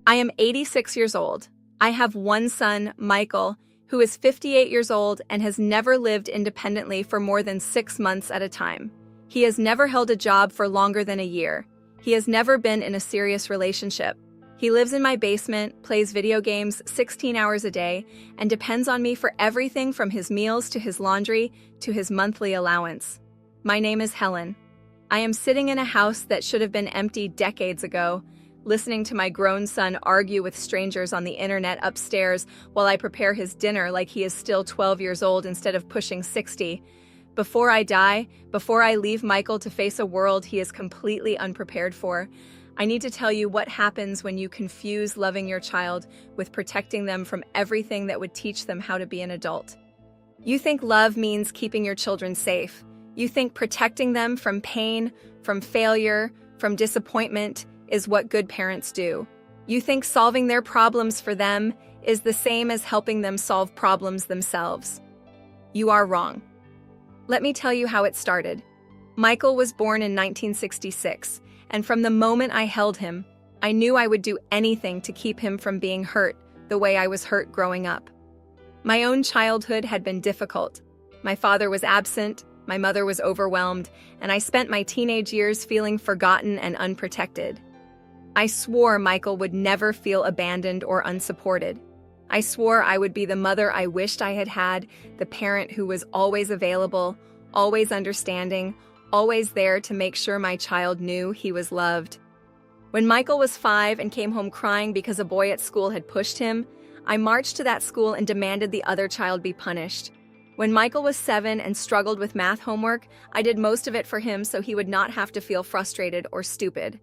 I am 86 years old. I have one son, Michael, who is 58 years old and has never lived independently for more than 6 months at a time. He has never held a job for longer than a year. He has never been in a serious relationship. He lives in my basement, plays video games 16 hours a day, and depends on me for everything from his meals to his laundry to his monthly allowance. My name is Helen. I am sitting in a house that should have been empty decades ago, listening to my grown son argue with strangers on the internet upstairs while I prepare his dinner like he is still 12 years old instead of pushing 60. Before I die, before I leave Michael to face a world he is completely unprepared for, I need to tell you what happens when you confuse loving your child with protecting them from everything that would teach them how to be an adult. You think love means keeping your children safe. You think protecting them from pain, from failure, from disappointment is what good parents do. You think solving their problems for them is the same as helping them solve problems themselves. You are wrong. Let me tell you how it started. Michael was born in 1966, and from the moment I held him, I knew I would do anything to keep him from being hurt the way I was hurt growing up. My own childhood had been difficult. My father was absent, my mother was overwhelmed, and I spent my teenage years feeling forgotten and unprotected. I swore Michael would never feel abandoned or unsupported. I swore I would be the mother I wished I had had, the parent who was always available, always understanding, always there to make sure my child knew he was loved. When Michael was 5 and came home crying because a boy at school had pushed him, I marched to that school and demanded the other child be punished. When Michael was 7 and struggled with math homework, I did most of it for him so he would not have to feel frustrated or stupid.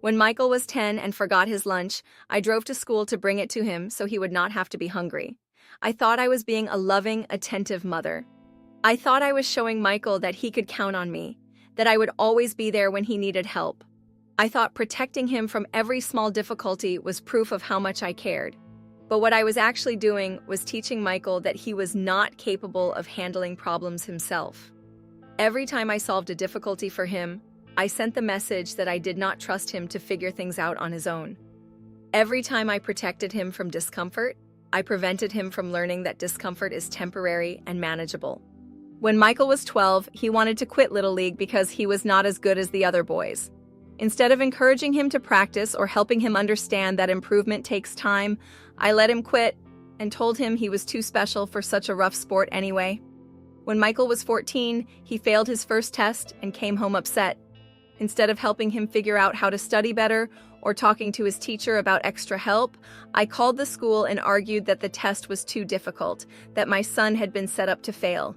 When Michael was 10 and forgot his lunch, I drove to school to bring it to him so he would not have to be hungry. I thought I was being a loving, attentive mother. I thought I was showing Michael that he could count on me, that I would always be there when he needed help. I thought protecting him from every small difficulty was proof of how much I cared. But what I was actually doing was teaching Michael that he was not capable of handling problems himself. Every time I solved a difficulty for him, I sent the message that I did not trust him to figure things out on his own. Every time I protected him from discomfort, I prevented him from learning that discomfort is temporary and manageable. When Michael was 12, he wanted to quit Little League because he was not as good as the other boys. Instead of encouraging him to practice or helping him understand that improvement takes time, I let him quit and told him he was too special for such a rough sport anyway. When Michael was 14, he failed his first test and came home upset. Instead of helping him figure out how to study better or talking to his teacher about extra help, I called the school and argued that the test was too difficult, that my son had been set up to fail.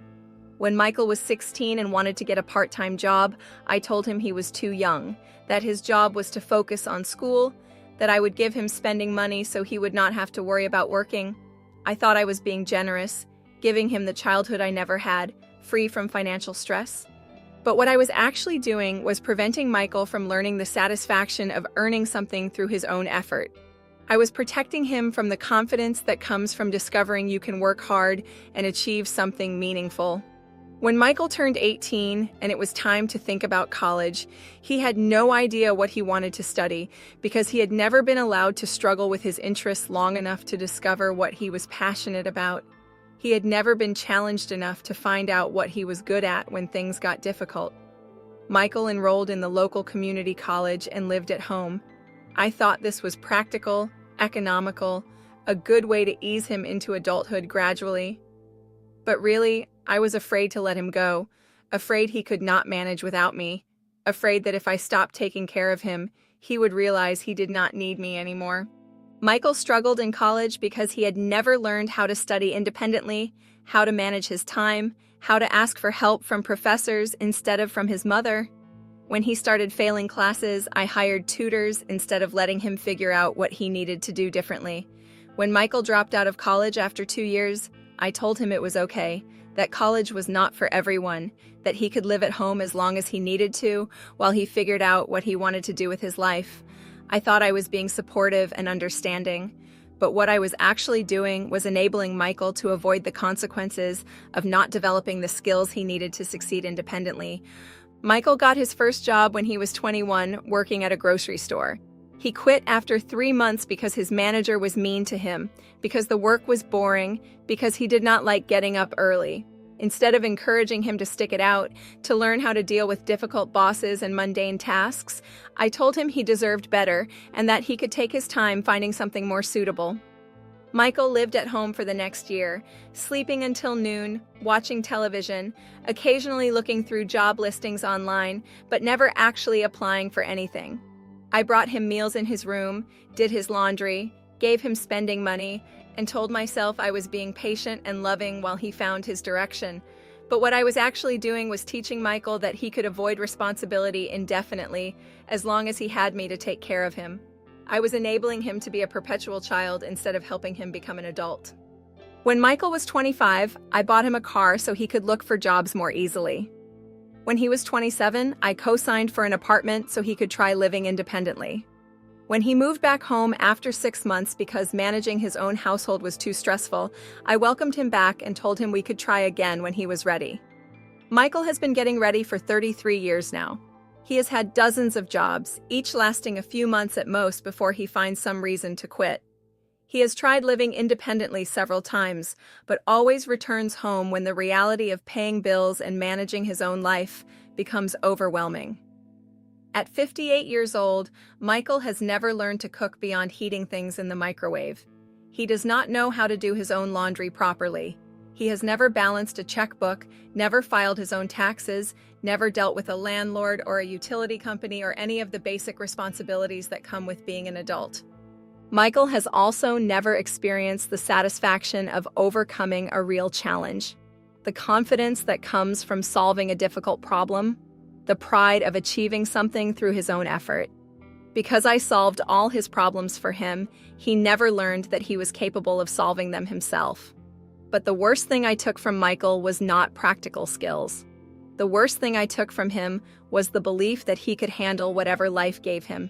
When Michael was 16 and wanted to get a part-time job, I told him he was too young, that his job was to focus on school, that I would give him spending money so he would not have to worry about working. I thought I was being generous, giving him the childhood I never had, free from financial stress. But what I was actually doing was preventing Michael from learning the satisfaction of earning something through his own effort. I was protecting him from the confidence that comes from discovering you can work hard and achieve something meaningful. When Michael turned 18 and it was time to think about college, he had no idea what he wanted to study because he had never been allowed to struggle with his interests long enough to discover what he was passionate about. He had never been challenged enough to find out what he was good at when things got difficult. Michael enrolled in the local community college and lived at home. I thought this was practical, economical, a good way to ease him into adulthood gradually. But really, I was afraid to let him go, afraid he could not manage without me, afraid that if I stopped taking care of him, he would realize he did not need me anymore. Michael struggled in college because he had never learned how to study independently, how to manage his time, how to ask for help from professors instead of from his mother. When he started failing classes, I hired tutors instead of letting him figure out what he needed to do differently. When Michael dropped out of college after 2 years, I told him it was okay, that college was not for everyone, that he could live at home as long as he needed to while he figured out what he wanted to do with his life. I thought I was being supportive and understanding, but what I was actually doing was enabling Michael to avoid the consequences of not developing the skills he needed to succeed independently. Michael got his first job when he was 21, working at a grocery store. He quit after 3 months because his manager was mean to him, because the work was boring, because he did not like getting up early. Instead of encouraging him to stick it out, to learn how to deal with difficult bosses and mundane tasks, I told him he deserved better and that he could take his time finding something more suitable. Michael lived at home for the next year, sleeping until noon, watching television, occasionally looking through job listings online, but never actually applying for anything. I brought him meals in his room, did his laundry, gave him spending money, and told myself I was being patient and loving while he found his direction. But what I was actually doing was teaching Michael that he could avoid responsibility indefinitely as long as he had me to take care of him. I was enabling him to be a perpetual child instead of helping him become an adult. When Michael was 25, I bought him a car so he could look for jobs more easily. When he was 27, I co-signed for an apartment so he could try living independently. When he moved back home after 6 months because managing his own household was too stressful, I welcomed him back and told him we could try again when he was ready. Michael has been getting ready for 33 years now. He has had dozens of jobs, each lasting a few months at most before he finds some reason to quit. He has tried living independently several times, but always returns home when the reality of paying bills and managing his own life becomes overwhelming. At 58 years old, Michael has never learned to cook beyond heating things in the microwave. He does not know how to do his own laundry properly. He has never balanced a checkbook, never filed his own taxes, never dealt with a landlord or a utility company or any of the basic responsibilities that come with being an adult. Michael has also never experienced the satisfaction of overcoming a real challenge, the confidence that comes from solving a difficult problem, the pride of achieving something through his own effort. Because I solved all his problems for him, he never learned that he was capable of solving them himself. But the worst thing I took from Michael was not practical skills. The worst thing I took from him was the belief that he could handle whatever life gave him.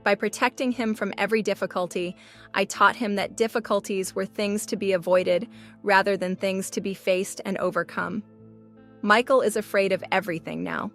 By protecting him from every difficulty, I taught him that difficulties were things to be avoided rather than things to be faced and overcome. Michael is afraid of everything now.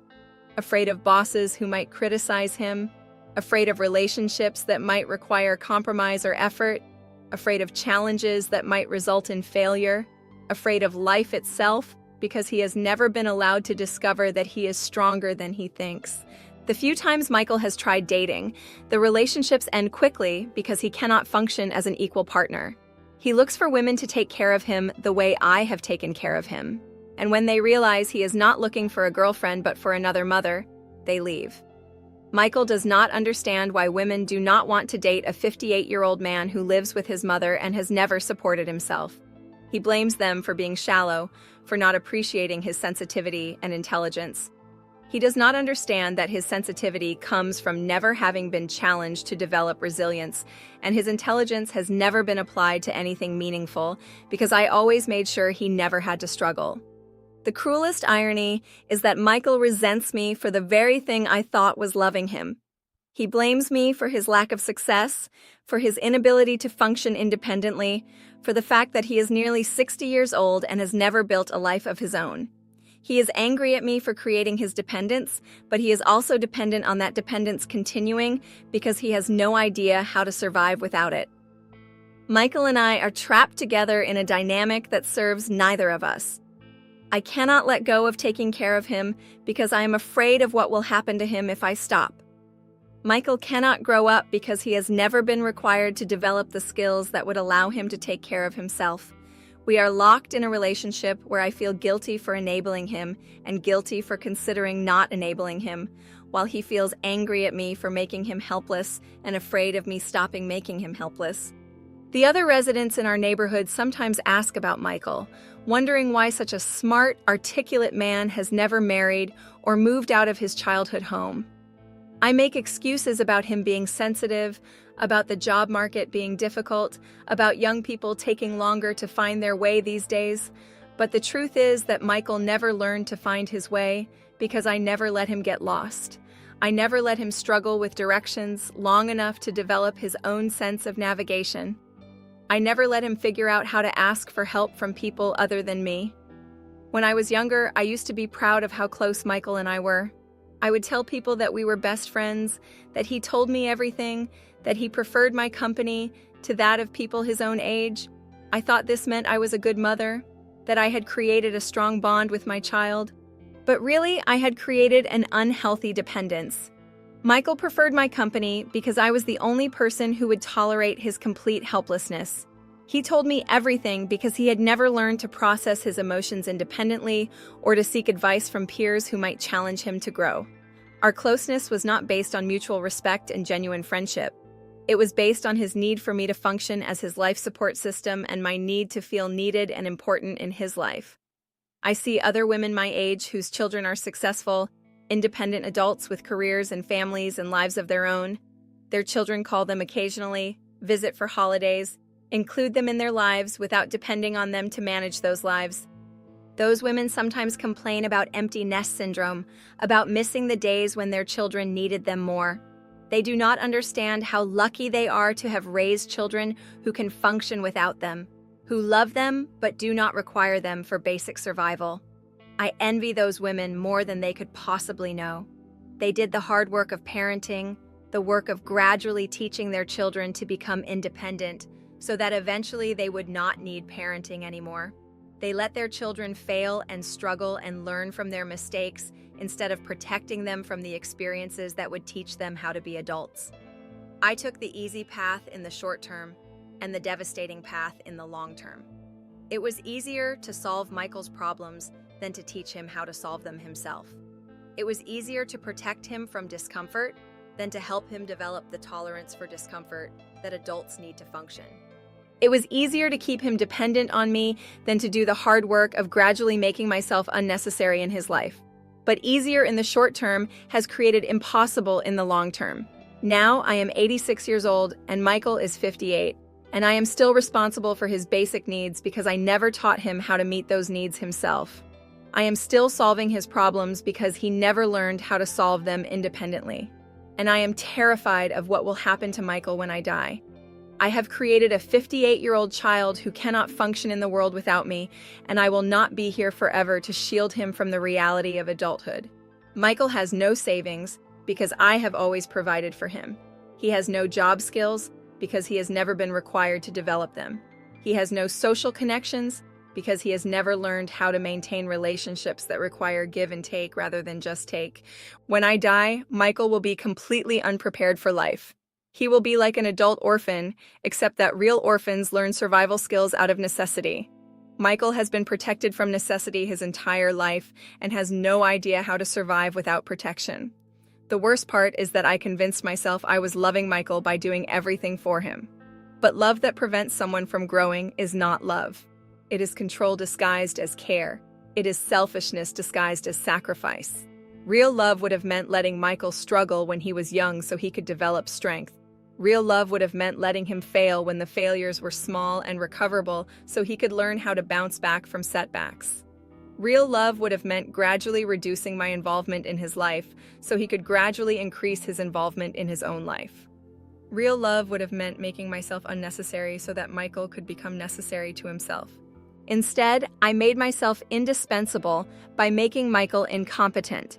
Afraid of bosses who might criticize him, afraid of relationships that might require compromise or effort, afraid of challenges that might result in failure, afraid of life itself because he has never been allowed to discover that he is stronger than he thinks. The few times Michael has tried dating, the relationships end quickly because he cannot function as an equal partner. He looks for women to take care of him the way I have taken care of him. And when they realize he is not looking for a girlfriend but for another mother, they leave. Michael does not understand why women do not want to date a 58-year-old man who lives with his mother and has never supported himself. He blames them for being shallow, for not appreciating his sensitivity and intelligence. He does not understand that his sensitivity comes from never having been challenged to develop resilience, and his intelligence has never been applied to anything meaningful because I always made sure he never had to struggle. The cruelest irony is that Michael resents me for the very thing I thought was loving him. He blames me for his lack of success, for his inability to function independently, for the fact that he is nearly 60 years old and has never built a life of his own. He is angry at me for creating his dependence, but he is also dependent on that dependence continuing because he has no idea how to survive without it. Michael and I are trapped together in a dynamic that serves neither of us. I cannot let go of taking care of him because I am afraid of what will happen to him if I stop. Michael cannot grow up because he has never been required to develop the skills that would allow him to take care of himself. We are locked in a relationship where I feel guilty for enabling him and guilty for considering not enabling him, while he feels angry at me for making him helpless and afraid of me stopping making him helpless. The other residents in our neighborhood sometimes ask about Michael, wondering why such a smart, articulate man has never married or moved out of his childhood home. I make excuses about him being sensitive, about the job market being difficult, about young people taking longer to find their way these days, but the truth is that Michael never learned to find his way because I never let him get lost. I never let him struggle with directions long enough to develop his own sense of navigation. I never let him figure out how to ask for help from people other than me. When I was younger, I used to be proud of how close Michael and I were. I would tell people that we were best friends, that he told me everything, that he preferred my company to that of people his own age. I thought this meant I was a good mother, that I had created a strong bond with my child. But really, I had created an unhealthy dependence. Michael preferred my company because I was the only person who would tolerate his complete helplessness. He told me everything because he had never learned to process his emotions independently or to seek advice from peers who might challenge him to grow. Our closeness was not based on mutual respect and genuine friendship. It was based on his need for me to function as his life support system and my need to feel needed and important in his life. I see other women my age whose children are successful, independent adults with careers and families and lives of their own. Their children call them occasionally, visit for holidays, include them in their lives without depending on them to manage those lives. Those women sometimes complain about empty nest syndrome, about missing the days when their children needed them more. They do not understand how lucky they are to have raised children who can function without them, who love them but do not require them for basic survival. I envy those women more than they could possibly know. They did the hard work of parenting, the work of gradually teaching their children to become independent, so that eventually they would not need parenting anymore. They let their children fail and struggle and learn from their mistakes instead of protecting them from the experiences that would teach them how to be adults. I took the easy path in the short term and the devastating path in the long term. It was easier to solve Michael's problems than to teach him how to solve them himself. It was easier to protect him from discomfort than to help him develop the tolerance for discomfort that adults need to function. It was easier to keep him dependent on me than to do the hard work of gradually making myself unnecessary in his life. But easier in the short term has created impossible in the long term. Now I am 86 years old and Michael is 58, and I am still responsible for his basic needs because I never taught him how to meet those needs himself. I am still solving his problems because he never learned how to solve them independently. And I am terrified of what will happen to Michael when I die. I have created a 58-year-old child who cannot function in the world without me, and I will not be here forever to shield him from the reality of adulthood. Michael has no savings because I have always provided for him. He has no job skills because he has never been required to develop them. He has no social connections because he has never learned how to maintain relationships that require give and take rather than just take. When I die, Michael will be completely unprepared for life. He will be like an adult orphan, except that real orphans learn survival skills out of necessity. Michael has been protected from necessity his entire life and has no idea how to survive without protection. The worst part is that I convinced myself I was loving Michael by doing everything for him. But love that prevents someone from growing is not love. It is control disguised as care. It is selfishness disguised as sacrifice. Real love would have meant letting Michael struggle when he was young so he could develop strength. Real love would have meant letting him fail when the failures were small and recoverable so he could learn how to bounce back from setbacks. Real love would have meant gradually reducing my involvement in his life so he could gradually increase his involvement in his own life. Real love would have meant making myself unnecessary so that Michael could become necessary to himself. Instead, I made myself indispensable by making Michael incompetent.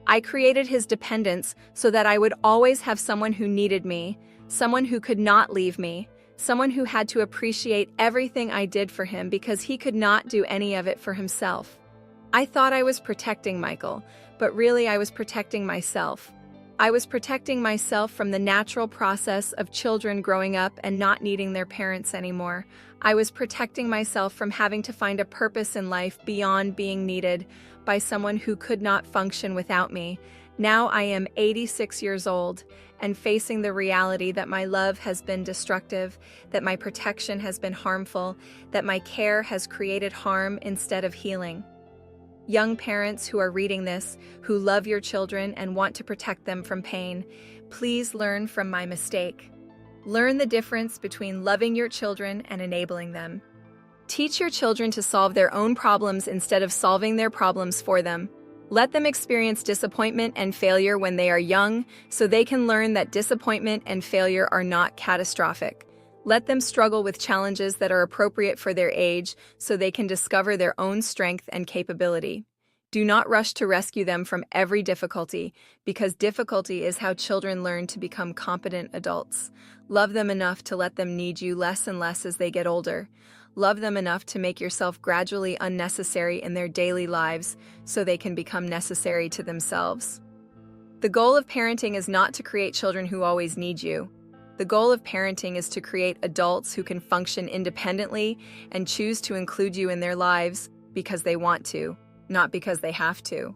I created his dependence so that I would always have someone who needed me, someone who could not leave me, someone who had to appreciate everything I did for him because he could not do any of it for himself. I thought I was protecting Michael, but really I was protecting myself. I was protecting myself from the natural process of children growing up and not needing their parents anymore. I was protecting myself from having to find a purpose in life beyond being needed by someone who could not function without me. Now I am 86 years old and facing the reality that my love has been destructive, that my protection has been harmful, that my care has created harm instead of healing. Young parents who are reading this, who love your children and want to protect them from pain, please learn from my mistake. Learn the difference between loving your children and enabling them. Teach your children to solve their own problems instead of solving their problems for them. Let them experience disappointment and failure when they are young so they can learn that disappointment and failure are not catastrophic. Let them struggle with challenges that are appropriate for their age so they can discover their own strength and capability. Do not rush to rescue them from every difficulty, because difficulty is how children learn to become competent adults. Love them enough to let them need you less and less as they get older. Love them enough to make yourself gradually unnecessary in their daily lives so they can become necessary to themselves. The goal of parenting is not to create children who always need you. The goal of parenting is to create adults who can function independently and choose to include you in their lives because they want to, not because they have to.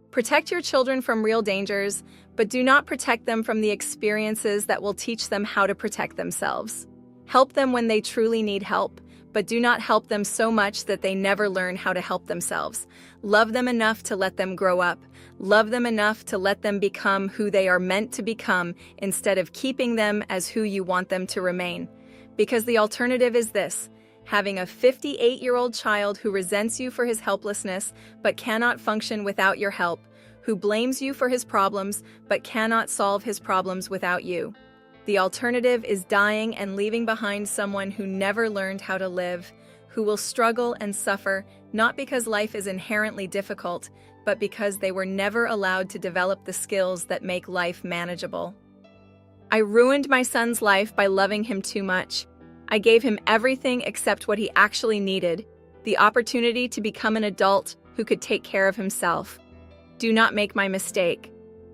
Protect your children from real dangers, but do not protect them from the experiences that will teach them how to protect themselves. Help them when they truly need help, but do not help them so much that they never learn how to help themselves. Love them enough to let them grow up. Love them enough to let them become who they are meant to become instead of keeping them as who you want them to remain. Because the alternative is this: having a 58-year-old child who resents you for his helplessness but cannot function without your help, who blames you for his problems but cannot solve his problems without you. The alternative is dying and leaving behind someone who never learned how to live, who will struggle and suffer not because life is inherently difficult, but because they were never allowed to develop the skills that make life manageable. I ruined my son's life by loving him too much. I gave him everything except what he actually needed, the opportunity to become an adult who could take care of himself. Do not make my mistake.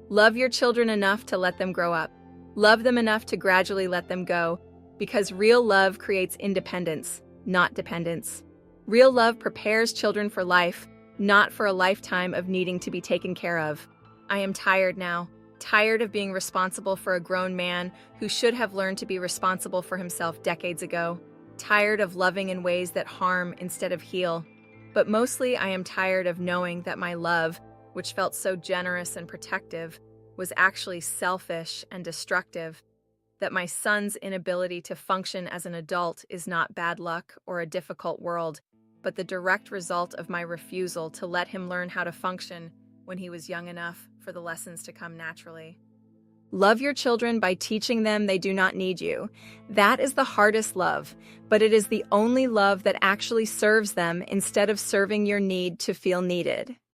Love your children enough to let them grow up. Love them enough to gradually let them go, because real love creates independence, not dependence. Real love prepares children for life, not for a lifetime of needing to be taken care of. I am tired now, tired of being responsible for a grown man who should have learned to be responsible for himself decades ago. Tired of loving in ways that harm instead of heal. But mostly I am tired of knowing that my love, which felt so generous and protective, was actually selfish and destructive, that my son's inability to function as an adult is not bad luck or a difficult world, but the direct result of my refusal to let him learn how to function when he was young enough for the lessons to come naturally. Love your children by teaching them they do not need you. That is the hardest love, but it is the only love that actually serves them instead of serving your need to feel needed.